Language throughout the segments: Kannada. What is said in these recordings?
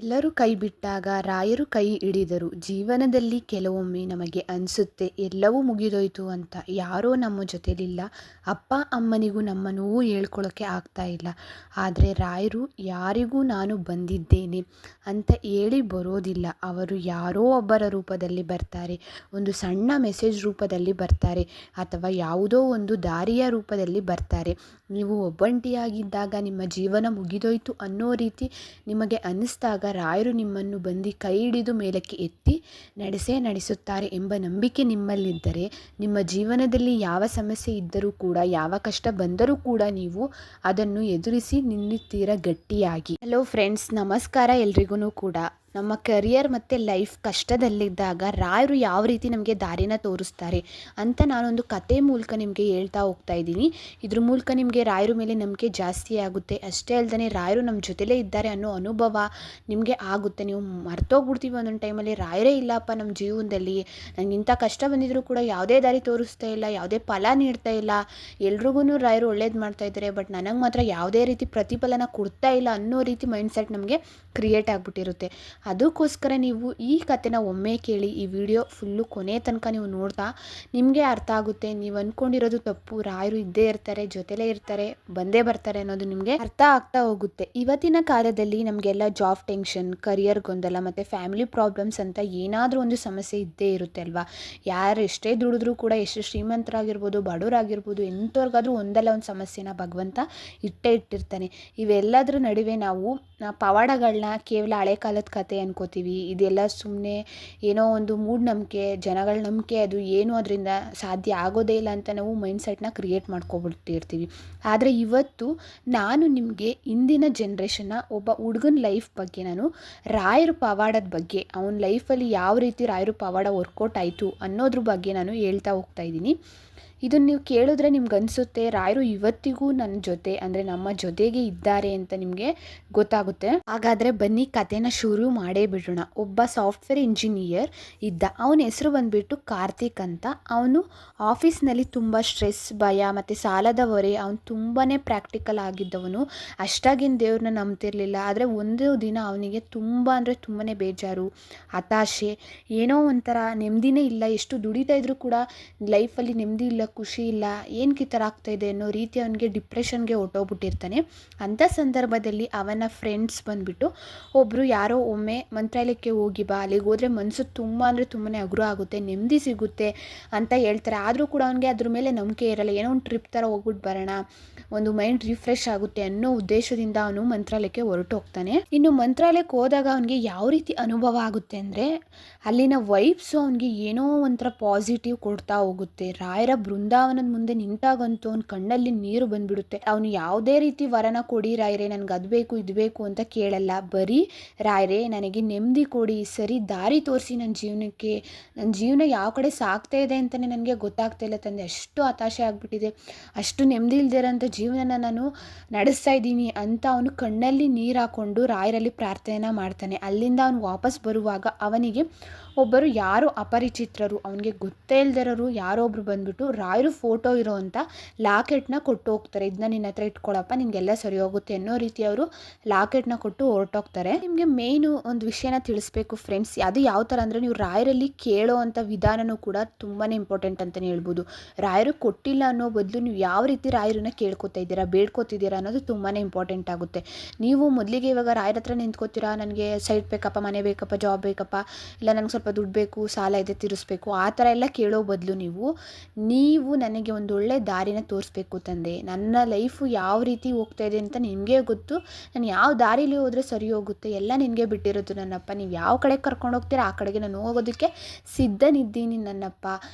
ಎಲ್ಲರೂ ಕೈ ಬಿಟ್ಟಾಗ ರಾಯರು ಕೈ ಹಿಡಿದರು. ಜೀವನದಲ್ಲಿ ಕೆಲವೊಮ್ಮೆ ನಮಗೆ ಅನಿಸುತ್ತೆ ಎಲ್ಲವೂ ಮುಗಿದೋಯ್ತು ಅಂತ. ಯಾರೋ ನಮ್ಮ ಜೊತೆಲಿಲ್ಲ. ಅಪ್ಪ ಅಮ್ಮನಿಗೂ ನಮ್ಮ ನೋವು ಹೇಳ್ಕೊಳ್ಳೋಕ್ಕೆ ಆಗ್ತಾ ಇಲ್ಲ. ಆದರೆ ರಾಯರು ಯಾರಿಗೂ ನಾನು ಬಂದಿದ್ದೇನೆ ಅಂತ ಹೇಳಿ ಬರೋದಿಲ್ಲ. ಅವರು ಯಾರೋ ಒಬ್ಬರ ರೂಪದಲ್ಲಿ ಬರ್ತಾರೆ, ಒಂದು ಸಣ್ಣ ಮೆಸೇಜ್ ರೂಪದಲ್ಲಿ ಬರ್ತಾರೆ, ಅಥವಾ ಯಾವುದೋ ಒಂದು ದಾರಿಯ ರೂಪದಲ್ಲಿ ಬರ್ತಾರೆ. ನೀವು ಒಬ್ಬಂಟಿಯಾಗಿದ್ದಾಗ, ನಿಮ್ಮ ಜೀವನ ಮುಗಿದೋಯ್ತು ಅನ್ನೋ ರೀತಿ ನಿಮಗೆ ಅನ್ನಿಸ್ದಾಗ ರಾಯರು ನಿಮ್ಮನ್ನು ಬಂದು ಕೈ ಹಿಡಿದು ಮೇಲಕ್ಕೆ ಎತ್ತಿ ನಡೆಸುತ್ತಾರೆ ಎಂಬ ನಂಬಿಕೆ ನಿಮ್ಮಲ್ಲಿದ್ದರೆ, ನಿಮ್ಮ ಜೀವನದಲ್ಲಿ ಯಾವ ಸಮಸ್ಯೆ ಇದ್ದರೂ ಕೂಡ, ಯಾವ ಕಷ್ಟ ಬಂದರೂ ಕೂಡ ನೀವು ಅದನ್ನು ಎದುರಿಸಿ ನಿಲ್ಲುತ್ತೀರ ಗಟ್ಟಿಯಾಗಿ. ಹಲೋ ಫ್ರೆಂಡ್ಸ್, ನಮಸ್ಕಾರ ಎಲ್ರಿಗೂ ಕೂಡ. ನಮ್ಮ ಕರಿಯರ್ ಮತ್ತು ಲೈಫ್ ಕಷ್ಟದಲ್ಲಿದ್ದಾಗ ರಾಯರು ಯಾವ ರೀತಿ ನಮಗೆ ದಾರಿನ ತೋರಿಸ್ತಾರೆ ಅಂತ ನಾನೊಂದು ಕತೆ ಮೂಲಕ ನಿಮಗೆ ಹೇಳ್ತಾ ಹೋಗ್ತಾ ಇದ್ದೀನಿ. ಇದ್ರ ಮೂಲಕ ನಿಮಗೆ ರಾಯರ ಮೇಲೆ ನಂಬಿಕೆ ಜಾಸ್ತಿ ಆಗುತ್ತೆ. ಅಷ್ಟೇ ಅಲ್ಲದೆ ರಾಯರು ನಮ್ಮ ಜೊತೆಲೇ ಇದ್ದಾರೆ ಅನ್ನೋ ಅನುಭವ ನಿಮಗೆ ಆಗುತ್ತೆ. ನೀವು ಮರ್ತೋಗ್ಬಿಡ್ತೀವಿ ಒಂದೊಂದು ಟೈಮಲ್ಲಿ, ರಾಯರೇ ಇಲ್ಲಪ್ಪ ನಮ್ಮ ಜೀವನದಲ್ಲಿ, ನಂಗೆ ಇಂಥ ಕಷ್ಟ ಬಂದಿದ್ರೂ ಕೂಡ ಯಾವುದೇ ದಾರಿ ತೋರಿಸ್ತಾ ಇಲ್ಲ, ಯಾವುದೇ ಫಲ ನೀಡ್ತಾ ಇಲ್ಲ, ಎಲ್ರಿಗೂ ರಾಯರು ಒಳ್ಳೇದು ಮಾಡ್ತಾ ಇದ್ದಾರೆ, ಬಟ್ ನನಗೆ ಮಾತ್ರ ಯಾವುದೇ ರೀತಿ ಪ್ರತಿಫಲನ ಕೊಡ್ತಾ ಇಲ್ಲ ಅನ್ನೋ ರೀತಿ ಮೈಂಡ್ಸೆಟ್ ನಮಗೆ ಕ್ರಿಯೇಟ್ ಆಗಿಬಿಟ್ಟಿರುತ್ತೆ. ಅದಕ್ಕೋಸ್ಕರ ನೀವು ಈ ಕಥೆನ ಒಮ್ಮೆ ಕೇಳಿ, ಈ ವಿಡಿಯೋ ಫುಲ್ಲು ಕೊನೆ ತನಕ ನೀವು ನೋಡ್ತಾ ನಿಮಗೆ ಅರ್ಥ ಆಗುತ್ತೆ. ನೀವು ಅಂದ್ಕೊಂಡಿರೋದು ತಪ್ಪು, ರಾಯರು ಇದ್ದೇ ಇರ್ತಾರೆ, ಜೊತೆಲೇ ಇರ್ತಾರೆ, ಬಂದೇ ಬರ್ತಾರೆ ಅನ್ನೋದು ನಿಮಗೆ ಅರ್ಥ ಆಗ್ತಾ ಹೋಗುತ್ತೆ. ಇವತ್ತಿನ ಕಾಲದಲ್ಲಿ ನಮಗೆಲ್ಲ ಜಾಬ್ ಟೆನ್ಷನ್, ಕರಿಯರ್ ಗೊಂದಲ ಮತ್ತು ಫ್ಯಾಮಿಲಿ ಪ್ರಾಬ್ಲಮ್ಸ್ ಅಂತ ಏನಾದರೂ ಒಂದು ಸಮಸ್ಯೆ ಇದ್ದೇ ಇರುತ್ತೆ ಅಲ್ವಾ. ಯಾರು ಎಷ್ಟೇ ದುಡಿದ್ರೂ ಕೂಡ, ಎಷ್ಟು ಶ್ರೀಮಂತರಾಗಿರ್ಬೋದು, ಬಡವರಾಗಿರ್ಬೋದು, ಎಂಥವ್ರಿಗಾದ್ರೂ ಒಂದಲ್ಲ ಒಂದು ಸಮಸ್ಯೆನ ಭಗವಂತ ಇಟ್ಟಿರ್ತಾನೆ. ಇವೆಲ್ಲದರ ನಡುವೆ ನಾವು ಪವಾಡಗಳನ್ನ ಕೇವಲ ಹಳೆ ಕಾಲದ ಕತೆ ಅನ್ಕೋತೀವಿ. ಇದೆಲ್ಲ ಸುಮ್ಮನೆ ಏನೋ ಒಂದು ಮೂಢನಂಬಿಕೆ, ಜನಗಳ ನಂಬಿಕೆ, ಅದು ಏನು ಅದರಿಂದ ಸಾಧ್ಯ ಆಗೋದೇ ಇಲ್ಲ ಅಂತ ನಾವು ಮೈಂಡ್ಸೆಟ್ನ ಕ್ರಿಯೇಟ್ ಮಾಡ್ಕೊಬಿಟ್ಟಿರ್ತೀವಿ. ಆದರೆ ಇವತ್ತು ನಾನು ನಿಮಗೆ ಇಂದಿನ ಜನ್ರೇಷನ್ನ ಒಬ್ಬ ಹುಡುಗನ ಲೈಫ್ ಬಗ್ಗೆ, ನಾನು ರಾಯರ ಪವಾಡದ ಬಗ್ಗೆ, ಅವನ ಲೈಫಲ್ಲಿ ಯಾವ ರೀತಿ ರಾಯರ ಪವಾಡ ವರ್ಕೌಟ್ ಆಯಿತು ಅನ್ನೋದ್ರ ಬಗ್ಗೆ ನಾನು ಹೇಳ್ತಾ ಹೋಗ್ತಾ ಇದ್ದೀನಿ. ಇದನ್ನು ನೀವು ಕೇಳಿದ್ರೆ ನಿಮ್ಗೆ ಅನಿಸುತ್ತೆ ರಾಯರು ಇವತ್ತಿಗೂ ನನ್ನ ಜೊತೆ, ಅಂದರೆ ನಮ್ಮ ಜೊತೆಗೆ ಇದ್ದಾರೆ ಅಂತ ನಿಮಗೆ ಗೊತ್ತಾಗುತ್ತೆ. ಹಾಗಾದರೆ ಬನ್ನಿ ಕಥೆನ ಶುರು ಮಾಡೇ ಬಿಡೋಣ. ಒಬ್ಬ ಸಾಫ್ಟ್ವೇರ್ ಇಂಜಿನಿಯರ್ ಇದ್ದ. ಅವನ ಹೆಸರು ಬಂದುಬಿಟ್ಟು ಕಾರ್ತಿಕ್ ಅಂತ. ಅವನು ಆಫೀಸ್ನಲ್ಲಿ ತುಂಬ ಸ್ಟ್ರೆಸ್, ಭಯ ಮತ್ತು ಸಾಲದ ಹೊರೆ. ಅವನು ತುಂಬಾ ಪ್ರಾಕ್ಟಿಕಲ್ ಆಗಿದ್ದವನು. ಅಷ್ಟಾಗಿನ ದೇವ್ರನ್ನ ನಂಬ್ತಿರ್ಲಿಲ್ಲ. ಆದರೆ ಒಂದು ದಿನ ಅವನಿಗೆ ತುಂಬ ಅಂದರೆ ತುಂಬಾ ಬೇಜಾರು, ಹತಾಶೆ, ಏನೋ ಒಂಥರ ನೆಮ್ಮದಿನೇ ಇಲ್ಲ. ಎಷ್ಟು ದುಡಿತಾ ಇದ್ರೂ ಕೂಡ ಲೈಫಲ್ಲಿ ನೆಮ್ಮದಿ ಇಲ್ಲ, ಖುಷಿ ಇಲ್ಲ, ಏನಕ್ಕೆ ಈ ಥರ ಆಗ್ತಾಯಿದೆ ಅನ್ನೋ ರೀತಿ ಅವನಿಗೆ ಡಿಪ್ರೆಷನ್ಗೆ ಹೊಟ್ಟೋಗ್ಬಿಟ್ಟಿರ್ತಾನೆ. ಅಂಥ ಸಂದರ್ಭದಲ್ಲಿ ಅವನ ಫ್ರೆಂಡ್ಸ್ ಬಂದುಬಿಟ್ಟು, ಒಬ್ಬರು ಯಾರೋ ಒಮ್ಮೆ ಮಂತ್ರಾಲಯಕ್ಕೆ ಹೋಗಿ ಬಾ, ಅಲ್ಲಿಗೆ ಹೋದರೆ ಮನಸ್ಸು ತುಂಬ ಅಂದರೆ ತುಂಬಾ ಹಗುರ ಆಗುತ್ತೆ, ನೆಮ್ಮದಿ ಸಿಗುತ್ತೆ ಅಂತ ಹೇಳ್ತಾರೆ. ಆದರೂ ಕೂಡ ಅವನಿಗೆ ಅದ್ರ ಮೇಲೆ ನಂಬಿಕೆ ಇರಲ್ಲ. ಏನೋ ಒಂದು ಟ್ರಿಪ್ ಥರ ಹೋಗ್ಬಿಟ್ಟು ಬರೋಣ, ಒಂದು ಮೈಂಡ್ ರಿಫ್ರೆಶ್ ಆಗುತ್ತೆ ಅನ್ನೋ ಉದ್ದೇಶದಿಂದ ಅವನು ಮಂತ್ರಾಲಯಕ್ಕೆ ಹೊರಟು ಹೋಗ್ತಾನೆ. ಇನ್ನು ಮಂತ್ರಾಲಯಕ್ಕೆ ಹೋದಾಗ ಅವನಿಗೆ ಯಾವ ರೀತಿ ಅನುಭವ ಆಗುತ್ತೆ ಅಂದರೆ, ಅಲ್ಲಿನ ವೈಬ್ಸು ಅವನಿಗೆ ಏನೋ ಒಂಥರ ಪಾಸಿಟಿವ್ ಕೊಡ್ತಾ ಹೋಗುತ್ತೆ. ರಾಯರ ಬೃಂದಾವನದ ಮುಂದೆ ನಿಂತಾಗಂತೂ ಅವನ ಕಣ್ಣಲ್ಲಿ ನೀರು ಬಂದ್ಬಿಡುತ್ತೆ. ಅವನು ಯಾವುದೇ ರೀತಿ ವರನ ಕೊಡಿ ರಾಯರೇ, ನನಗೆ ಅದು ಬೇಕು ಇದು ಬೇಕು ಅಂತ ಕೇಳಲ್ಲ. ಬರೀ ರಾಯರೇ ನನಗೆ ನೆಮ್ಮದಿ ಕೊಡಿ, ಸರಿ ದಾರಿ ತೋರಿಸಿ ನನ್ನ ಜೀವನಕ್ಕೆ, ನನ್ನ ಜೀವನ ಯಾವ ಕಡೆ ಸಾಗ್ತಾ ಇದೆ ಅಂತಲೇ ನನಗೆ ಗೊತ್ತಾಗ್ತಾ ಇಲ್ಲ ತಂದೆ, ಅಷ್ಟು ಹತಾಶೆ ಆಗಿಬಿಟ್ಟಿದೆ, ಅಷ್ಟು ನೆಮ್ಮದಿ ಇಲ್ದಿರೋಂಥ ಜೀವನನ ನಾನು ನಡೆಸ್ತಾ ಇದ್ದೀನಿ ಅಂತ ಅವನು ಕಣ್ಣಲ್ಲಿ ನೀರು ಹಾಕ್ಕೊಂಡು ರಾಯರಲ್ಲಿ ಪ್ರಾರ್ಥನೆನ ಮಾಡ್ತಾನೆ. ಅಲ್ಲಿಂದ ಅವನು ವಾಪಸ್ ಬರುವಾಗ ಅವನಿಗೆ ಒಬ್ಬರು ಯಾರೋ ಅಪರಿಚಿತರು, ಅವನಿಗೆ ಗೊತ್ತೇ ಇಲ್ದಿರೋರು ಯಾರೋ ಒಬ್ರು ಬಂದ್ಬಿಟ್ಟು ರಾಯರು ಫೋಟೋ ಇರೋ ಅಂಥ ಲಾಕೆಟ್ನ ಕೊಟ್ಟು ಹೋಗ್ತಾರೆ. ಇದನ್ನ ನಿನ್ನ ಹತ್ರ ಇಟ್ಕೊಳ್ಳಪ್ಪ, ನಿನಗೆಲ್ಲ ಸರಿ ಹೋಗುತ್ತೆ ಅನ್ನೋ ರೀತಿ ಅವರು ಲಾಕೆಟ್ನ ಕೊಟ್ಟು ಹೊರಟೋಗ್ತಾರೆ. ನಿಮಗೆ ಮೇಯ್ನು ಒಂದು ವಿಷಯನ ತಿಳಿಸ್ಬೇಕು ಫ್ರೆಂಡ್ಸ್. ಅದು ಯಾವ ಥರ ಅಂದರೆ, ನೀವು ರಾಯರಲ್ಲಿ ಕೇಳೋ ಅಂಥ ವಿಧಾನನೂ ಕೂಡ ತುಂಬಾ ಇಂಪಾರ್ಟೆಂಟ್ ಅಂತಲೇ ಹೇಳ್ಬೋದು. ರಾಯರು ಕೊಟ್ಟಿಲ್ಲ ಅನ್ನೋ ಬದಲು ನೀವು ಯಾವ ರೀತಿ ರಾಯರನ್ನ ಕೇಳ್ಕೊತಾ ಇದ್ದೀರಾ, ಬೇಡ್ಕೊತಿದ್ದೀರಾ ಅನ್ನೋದು ತುಂಬಾ ಇಂಪಾರ್ಟೆಂಟ್ ಆಗುತ್ತೆ. ನೀವು ಮೊದಲಿಗೆ ಇವಾಗ ರಾಯರ ಹತ್ರ ನಿಂತ್ಕೋತೀರಾ, ನನಗೆ ಸೈಟ್ ಬೇಕಪ್ಪ, ಮನೆ ಬೇಕಪ್ಪ, ಜಾಬ್ ಬೇಕಪ್ಪ, ಇಲ್ಲ ನನಗೆ ಸ್ವಲ್ಪ ದುಡ್ಡು ಬೇಕು, ಸಾಲ ಇದೆ ತೀರಿಸ್ಬೇಕು, ಆ ಥರ ಎಲ್ಲ ಕೇಳೋ ಬದಲು ನೀವು ನನಗೆ ಒಂದು ಒಳ್ಳೆ ದಾರಿನ ತೋರಿಸ್ಬೇಕು ತಂದೆ, ನನ್ನ ಲೈಫು ಯಾವ ರೀತಿ ಹೋಗ್ತಾ ಇದೆ ಅಂತ ನಿನಗೆ ಗೊತ್ತು, ನಾನು ಯಾವ ದಾರಿಲಿ ಹೋದರೆ ಸರಿ ಹೋಗುತ್ತೆ ಎಲ್ಲ ನಿನಗೆ ಬಿಟ್ಟಿರೋದು ನನ್ನಪ್ಪ, ನೀವು ಯಾವ ಕಡೆ ಕರ್ಕೊಂಡು ಹೋಗ್ತೀರಾ ಆ ಕಡೆಗೆ ನಾನು ಹೋಗೋದಕ್ಕೆ ಸಿದ್ಧನಿದ್ದೀನಿ ನನ್ನಪ್ಪ,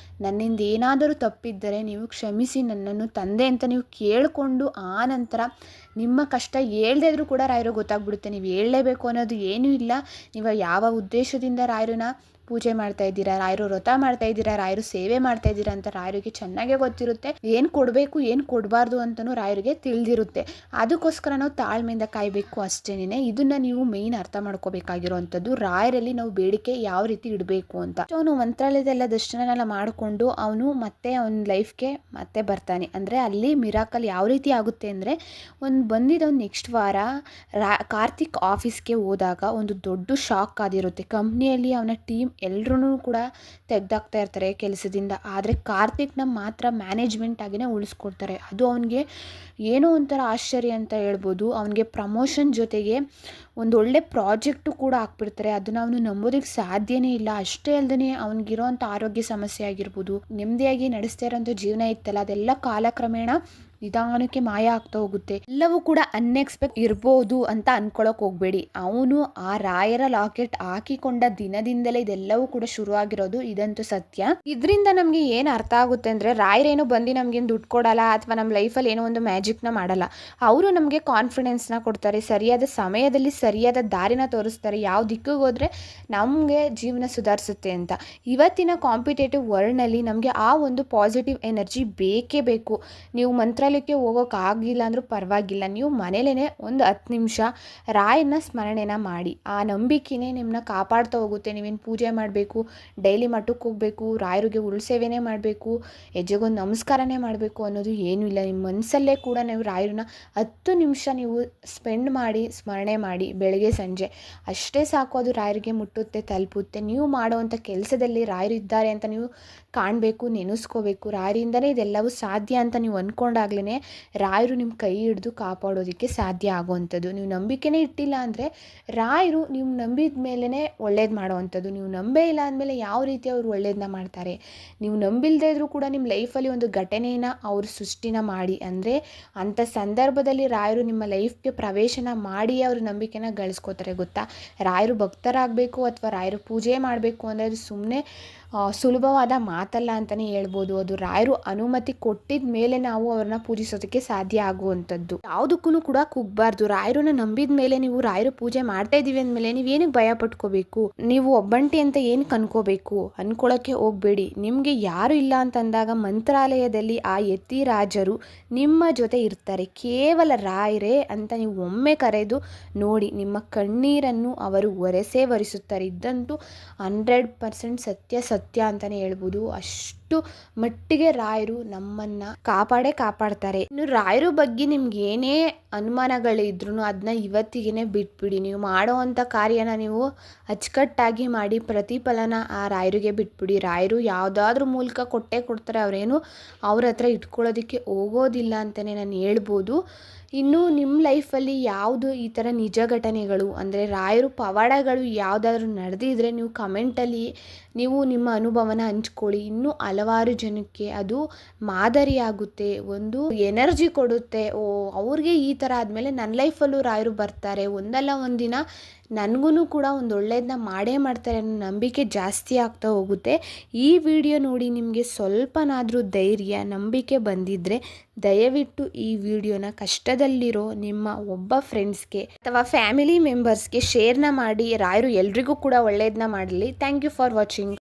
ನನ್ನಿಂದ ಏನಾದರೂ ತಪ್ಪಿದ್ದರೆ ನೀವು ಕ್ಷಮಿಸಿ ನನ್ನನ್ನು ತಂದೆ ಅಂತ ನೀವು ಕೇಳಿಕೊಂಡು, ಆ ನಂತರ ನಿಮ್ಮ ಕಷ್ಟ ಹೇಳ್ದೇ ಇದ್ರೂ ಕೂಡ ರಾಯರು ಗೊತ್ತಾಗ್ಬಿಡುತ್ತೆ. ನೀವು ಹೇಳಲೇಬೇಕು ಅನ್ನೋದು ಏನೂ ಇಲ್ಲ. ನೀವು ಯಾವ ಉದ್ದೇಶದಿಂದ ರಾಯರನ್ನ ಪೂಜೆ ಮಾಡ್ತಾ ಇದ್ದೀರಾ, ರಾಯರು ವ್ರತ ಮಾಡ್ತಾ ಇದ್ದೀರಾ, ರಾಯರು ಸೇವೆ ಮಾಡ್ತಾ ಇದ್ದೀರಾ ಅಂತ ರಾಯರಿಗೆ ಚೆನ್ನಾಗೇ ಗೊತ್ತಿರುತ್ತೆ. ಏನು ಕೊಡಬೇಕು ಏನು ಕೊಡಬಾರ್ದು ಅಂತಲೂ ರಾಯರಿಗೆ ತಿಳಿದಿರುತ್ತೆ. ಅದಕ್ಕೋಸ್ಕರ ನಾವು ತಾಳ್ಮೆಯಿಂದ ಕಾಯಬೇಕು ಅಷ್ಟೇನೆ. ಇದನ್ನು ನೀವು ಮೇಯ್ನ್ ಅರ್ಥ ಮಾಡ್ಕೋಬೇಕಾಗಿರೋವಂಥದ್ದು. ರಾಯರಲ್ಲಿ ನಾವು ಬೇಡಿಕೆ ಯಾವ ರೀತಿ ಇಡಬೇಕು ಅಂತ. ಅವನು ಮಂತ್ರಾಲಯದೆಲ್ಲ ದರ್ಶನನೆಲ್ಲ ಮಾಡಿಕೊಂಡು ಅವನು ಮತ್ತೆ ಅವನ ಲೈಫ್ಗೆ ಮತ್ತೆ ಬರ್ತಾನೆ. ಅಂದರೆ ಅಲ್ಲಿ ಮಿರಾಕಲ್ ಯಾವ ರೀತಿ ಆಗುತ್ತೆ ಅಂದರೆ, ಬಂದಿದ್ದು ನೆಕ್ಸ್ಟ್ ವಾರ ಕಾರ್ತಿಕ್ ಆಫೀಸ್ಗೆ ಹೋದಾಗ ಒಂದು ದೊಡ್ಡ ಶಾಕ್ ಆದಿರುತ್ತೆ. ಕಂಪ್ನಿಯಲ್ಲಿ ಅವನ ಟೀಮ್ ಎಲ್ಲರೂ ಕೂಡ ತೆಗ್ದಾಕ್ತಾ ಇರ್ತಾರೆ ಕೆಲಸದಿಂದ. ಆದರೆ ಕಾರ್ತಿಕ್ನ ಮಾತ್ರ ಮ್ಯಾನೇಜ್ಮೆಂಟ್ ಆಗಿನೇ ಉಳಿಸ್ಕೊಡ್ತಾರೆ. ಅದು ಅವನಿಗೆ ಏನೋ ಒಂಥರ ಆಶ್ಚರ್ಯ ಅಂತ ಹೇಳ್ಬೋದು. ಅವನಿಗೆ ಪ್ರಮೋಷನ್ ಜೊತೆಗೆ ಒಂದು ಒಳ್ಳೆ ಪ್ರಾಜೆಕ್ಟು ಕೂಡ ಹಾಕ್ಬಿಡ್ತಾರೆ. ಅದನ್ನು ಅವನು ನಂಬೋದಕ್ಕೆ ಸಾಧ್ಯನೇ ಇಲ್ಲ. ಅಷ್ಟೇ ಅಲ್ಲದೆ ಅವನಿಗಿರೋಂಥ ಆರೋಗ್ಯ ಸಮಸ್ಯೆ ಆಗಿರ್ಬೋದು, ನೆಮ್ಮದಿಯಾಗಿ ನಡೆಸ್ತಾ ಇರೋಂಥ ಜೀವನ ಇತ್ತಲ್ಲ, ಅದೆಲ್ಲ ಕಾಲಕ್ರಮೇಣ ನಿಧಾನಕ್ಕೆ ಮಾಯ ಆಗ್ತಾ ಹೋಗುತ್ತೆ. ಎಲ್ಲವೂ ಕೂಡ ಅನ್ಎಕ್ಸ್ಪೆಕ್ಟ್ ಇರ್ಬೋದು ಅಂತ ಅನ್ಕೊಳಕ್ ಹೋಗ್ಬೇಡಿ. ಅವನು ಆ ರಾಯರ ಲಾಕೆಟ್ ಹಾಕಿಕೊಂಡ ದಿನದಿಂದಲೇ ಇದೆಲ್ಲವೂ ಕೂಡ ಶುರು ಆಗಿರೋದು, ಇದಂತೂ ಸತ್ಯ. ಇದರಿಂದ ನಮಗೆ ಏನು ಅರ್ಥ ಆಗುತ್ತೆ ಅಂದರೆ, ರಾಯರೇನು ಬಂದು ನಮಗೇನು ದುಡ್ಡು ಕೊಡಲ್ಲ ಅಥವಾ ನಮ್ಮ ಲೈಫಲ್ಲಿ ಏನೋ ಒಂದು ಮ್ಯಾಜಿಕ್ನ ಮಾಡಲ್ಲ. ಅವರು ನಮಗೆ ಕಾನ್ಫಿಡೆನ್ಸ್ನ ಕೊಡ್ತಾರೆ, ಸರಿಯಾದ ಸಮಯದಲ್ಲಿ ಸರಿಯಾದ ದಾರಿನ ತೋರಿಸ್ತಾರೆ, ಯಾವ ದಿಕ್ಕಿಗೆ ಹೋದರೆ ನಮಗೆ ಜೀವನ ಸುಧಾರಿಸುತ್ತೆ ಅಂತ. ಇವತ್ತಿನ ಕಾಂಪಿಟೇಟಿವ್ ವರ್ಲ್ಡ್ನಲ್ಲಿ ನಮಗೆ ಆ ಒಂದು ಪಾಸಿಟಿವ್ ಎನರ್ಜಿ ಬೇಕೇ ಬೇಕು. ನೀವು ಮಂತ್ರಾಲಯಕ್ಕೆ ಹೋಗೋಕ್ಕಾಗಿಲ್ಲ ಅಂದರೂ ಪರವಾಗಿಲ್ಲ, ನೀವು ಮನೇಲೇ ಒಂದು 10 ನಿಮಿಷ ರಾಯನ ಸ್ಮರಣೆನ ಮಾಡಿ. ಆ ನಂಬಿಕೆನೇ ನಿಮ್ಮನ್ನ ಕಾಪಾಡ್ತಾ ಹೋಗುತ್ತೆ. ನೀವೇನು ಪೂಜೆ ಮಾಡಬೇಕು, ಡೈಲಿ ಮಠಕ್ಕೆ ಹೋಗಬೇಕು, ರಾಯರಿಗೆ ಉರುಳು ಮಾಡಬೇಕು, ಹೆಜ್ಜೆಗೊಂದು ನಮಸ್ಕಾರನೇ ಮಾಡಬೇಕು ಅನ್ನೋದು ಏನೂ ಇಲ್ಲ. ನಿಮ್ಮ ಮನಸ್ಸಲ್ಲೇ ಕೂಡ ನೀವು ರಾಯರನ್ನ 10 ನಿಮಿಷ ನೀವು ಸ್ಪೆಂಡ್ ಮಾಡಿ, ಸ್ಮರಣೆ ಮಾಡಿ, ಬೆಳಗ್ಗೆ ಸಂಜೆ ಅಷ್ಟೇ ಸಾಕು. ಅದು ರಾಯರಿಗೆ ಮುಟ್ಟುತ್ತೆ, ತಲುಪುತ್ತೆ. ನೀವು ಮಾಡುವಂಥ ಕೆಲಸದಲ್ಲಿ ರಾಯರು ಇದ್ದಾರೆ ಅಂತ ನೀವು ಕಾಣಬೇಕು, ನೆನೆಸ್ಕೋಬೇಕು. ರಾಯರಿಂದನೇ ಇದೆಲ್ಲವೂ ಸಾಧ್ಯ ಅಂತ ನೀವು ಅಂದ್ಕೊಂಡಾಗ್ಲೇ ರಾಯರು ನಿಮ್ಮ ಕೈ ಹಿಡಿದು ಕಾಪಾಡೋದಕ್ಕೆ ಸಾಧ್ಯ ಆಗುವಂಥದ್ದು. ನೀವು ನಂಬಿಕೆನೇ ಇಟ್ಟಿಲ್ಲ ಅಂದರೆ ರಾಯರು ನೀವು ನಂಬಿದ ಮೇಲೇ ಒಳ್ಳೇದು ಮಾಡೋವಂಥದ್ದು. ನೀವು ನಂಬೇ ಇಲ್ಲ ಅಂದಮೇಲೆ ಯಾವ ರೀತಿ ಅವರು ಒಳ್ಳೇದನ್ನ ಮಾಡ್ತಾರೆ? ನೀವು ನಂಬಿಲ್ಲದೆ ಇದ್ರೂ ಕೂಡ ನಿಮ್ಮ ಲೈಫಲ್ಲಿ ಒಂದು ಘಟನೆಯನ್ನು ಅವರು ಸೃಷ್ಟಿನ ಮಾಡಿ, ಅಂದರೆ ಅಂಥ ಸಂದರ್ಭದಲ್ಲಿ ರಾಯರು ನಿಮ್ಮ ಲೈಫ್ಗೆ ಪ್ರವೇಶನ ಮಾಡಿ ಅವರು ನಂಬಿಕೆನ ಗಳಿಸ್ಕೋತಾರೆ. ಗೊತ್ತಾ, ರಾಯರು ಭಕ್ತರಾಗಬೇಕು ಅಥವಾ ರಾಯರು ಪೂಜೆ ಮಾಡಬೇಕು ಅಂದರೆ ಅದು ಸುಮ್ಮನೆ ಸುಲಭವಾದ ಮಾತಲ್ಲ ಅಂತಲೇ ಹೇಳ್ಬೋದು. ಅದು ರಾಯರು ಅನುಮತಿ ಕೊಟ್ಟಿದ ಮೇಲೆ ನಾವು ಅವ್ರನ್ನ ಪೂಜಿಸೋದಕ್ಕೆ ಸಾಧ್ಯ ಆಗುವಂಥದ್ದು. ಯಾವುದಕ್ಕೂ ಕೂಡ ಕುಗ್ಬಾರ್ದು. ರಾಯರನ್ನ ನಂಬಿದ ಮೇಲೆ ನೀವು ರಾಯರು ಪೂಜೆ ಮಾಡ್ತಾ ಇದ್ದೀವಿ ಅಂದಮೇಲೆ ನೀವೇನಕ್ಕೆ ಭಯ ಪಟ್ಕೋಬೇಕು? ನೀವು ಒಬ್ಬಂಟಿ ಅಂತ ಏನಕ್ಕೆ ಅನ್ಕೋಬೇಕು? ಅನ್ಕೊಳ್ಳೋಕ್ಕೆ ಹೋಗಬೇಡಿ. ನಿಮಗೆ ಯಾರು ಇಲ್ಲ ಅಂತಂದಾಗ ಮಂತ್ರಾಲಯದಲ್ಲಿ ಆ ಯತಿರಾಜರು ನಿಮ್ಮ ಜೊತೆ ಇರ್ತಾರೆ. ಕೇವಲ ರಾಯರೇ ಅಂತ ನೀವು ಒಮ್ಮೆ ಕರೆದು ನೋಡಿ, ನಿಮ್ಮ ಕಣ್ಣೀರನ್ನು ಅವರು ಒರೆಸುತ್ತಾರೆ. ಇದ್ದಂತೂ 100% ಸತ್ಯ ಅಂತಲೇ ಹೇಳ್ಬೋದು. ಅಷ್ಟು ಮಟ್ಟಿಗೆ ರಾಯರು ನಮ್ಮನ್ನು ಕಾಪಾಡ್ತಾರೆ. ಇನ್ನು ರಾಯರ ಬಗ್ಗೆ ನಿಮ್ಗೆ ಏನೇ ಅನುಮಾನಗಳಿದ್ರೂ ಅದನ್ನ ಇವತ್ತಿಗೆ ಬಿಟ್ಬಿಡಿ. ನೀವು ಮಾಡೋವಂಥ ಕಾರ್ಯನ ನೀವು ಅಚ್ಚುಕಟ್ಟಾಗಿ ಮಾಡಿ, ಪ್ರತಿಫಲನ ಆ ರಾಯರಿಗೆ ಬಿಟ್ಬಿಡಿ. ರಾಯರು ಯಾವುದಾದ್ರೂ ಮೂಲಕ ಕೊಟ್ಟೇ ಕೊಡ್ತಾರೆ. ಅವರೇನು ಅವ್ರ ಹತ್ರ ಇಟ್ಕೊಳ್ಳೋದಕ್ಕೆ ಹೋಗೋದಿಲ್ಲ ಅಂತಲೇ ನಾನು ಹೇಳ್ಬೋದು. ಇನ್ನು ನಿಮ್ಮ ಲೈಫಲ್ಲಿ ಯಾವುದು ಈ ಥರ ನಿಜ ಘಟನೆಗಳು ಅಂದರೆ ರಾಯರು ಪವಾಡಗಳು ಯಾವುದಾದ್ರೂ ನಡೆದಿದ್ರೆ ನೀವು ಕಮೆಂಟಲ್ಲಿ ನೀವು ನಿಮ್ಮ ಅನುಭವನ ಹಂಚ್ಕೊಳ್ಳಿ. ಇನ್ನೂ ಹಲವಾರು ಜನಕ್ಕೆ ಅದು ಮಾದರಿಯಾಗುತ್ತೆ, ಒಂದು ಎನರ್ಜಿ ಕೊಡುತ್ತೆ. ಅವ್ರಿಗೆ ಈ ಥರ ಆದಮೇಲೆ ನನ್ನ ಲೈಫಲ್ಲೂ ರಾಯರು ಬರ್ತಾರೆ, ಒಂದಲ್ಲ ಒಂದಿನ ನನಗೂ ಕೂಡ ಒಂದು ಒಳ್ಳೇದನ್ನ ಮಾಡೇ ಮಾಡ್ತಾರೆ ಅನ್ನೋ ನಂಬಿಕೆ ಜಾಸ್ತಿ ಆಗ್ತಾ ಹೋಗುತ್ತೆ. ಈ ವಿಡಿಯೋ ನೋಡಿ ನಿಮಗೆ ಸ್ವಲ್ಪನಾದರೂ ಧೈರ್ಯ, ನಂಬಿಕೆ ಬಂದಿದ್ದರೆ ದಯವಿಟ್ಟು ಈ ವಿಡಿಯೋನ ಕಷ್ಟದಲ್ಲಿರೋ ನಿಮ್ಮ ಒಬ್ಬ ಫ್ರೆಂಡ್ಸ್ಗೆ ಅಥವಾ ಫ್ಯಾಮಿಲಿ ಮೆಂಬರ್ಸ್ಗೆ ಶೇರ್ನ ಮಾಡಿ. ರಾಯರು ಎಲ್ರಿಗೂ ಕೂಡ ಒಳ್ಳೇದನ್ನ ಮಾಡಲಿ. Thank you for watching.